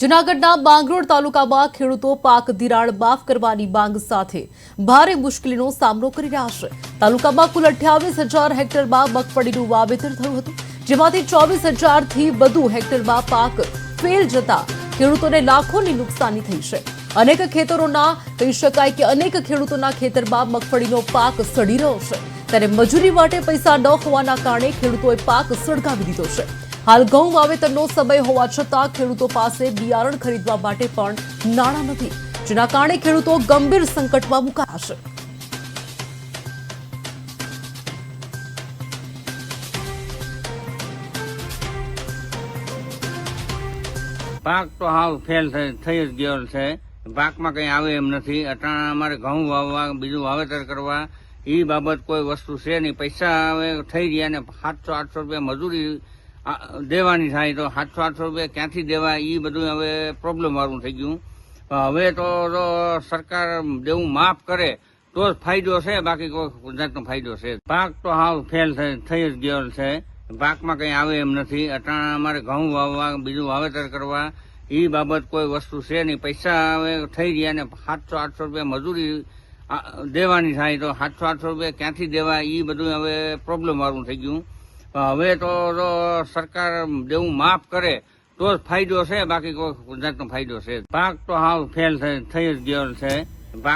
જૂનાગઢના બાંગરોળ તાલુકામાં ખેડૂતો પાક ધિરાણ માફ કરવાની માંગ સાથે ભારે મુશ્કેલીનો સામનો કરી રહ્યા છે। તાલુકામાં કુલ 28,000 હેક્ટરમાં મગફળીનું વાવેતર થયું હતું, જેમાંથી 24,000થી વધુ હેક્ટરમાં પાક ફેલ જતા ખેડૂતોને લાખોની નુકસાની થઈ છે। અનેક ખેતરોના કહી શકાય કે અનેક ખેડૂતોના ખેતરમાં મગફળીનો પાક સડી રહ્યો છે, ત્યારે મજૂરી માટે પૈસા ન હોવાના કારણે ખેડૂતોએ પાક સળગાવી દીધો છે। હાલ ઘઉં વાવેતરનો સમય હોવા છતાં ખેડૂતો પાસે બિયારણ ખરીદવા માટે પણ નાણાં નથી, જેના કારણે ખેડૂતો ગંભીર સંકટમાં મુકાયા છે। પાક તો હાવ ફેલ થઈ જ ગયો છે। પાકમાં કંઈ આવે એમ નથી। અટાણા અમારે ઘઉં વાવવા, બીજું વાવેતર કરવા એ બાબત કોઈ વસ્તુ છે નહીં। પૈસા હવે થઈ ગયા ને 700-800 રૂપિયા મજૂરી દેવાની થાય તો 700-800 રૂપિયા ક્યાંથી દેવા એ બધું હવે પ્રોબ્લેમ વાળું થઈ ગયું। હવે તો સરકાર દેવું માફ કરે તો જ ફાયદો છે, બાકી કોઈ જાતનો ફાયદો છે। પાક તો હાવ ફેલ થઈ જ ગયો છે। પાકમાં કંઈ આવે એમ નથી। અટાણા અમારે ઘઉં વાવવા, બીજું વાવેતર કરવા એ બાબત કોઈ વસ્તુ છે નહીં। પૈસા હવે થઈ ગયા ને 700-800 રૂપિયા મજૂરી દેવાની થાય તો 700-800 રૂપિયા ક્યાંથી દેવા એ બધું હવે પ્રોબ્લેમ વાળું થઈ ગયું। હવે તો સરકાર દેવું માફ કરે તો જ ફાયદો છે, બાકી કોઈ જાતનો ફાયદો છે। પાક તો હાવ ફેલ થઈ જ ગયો છે।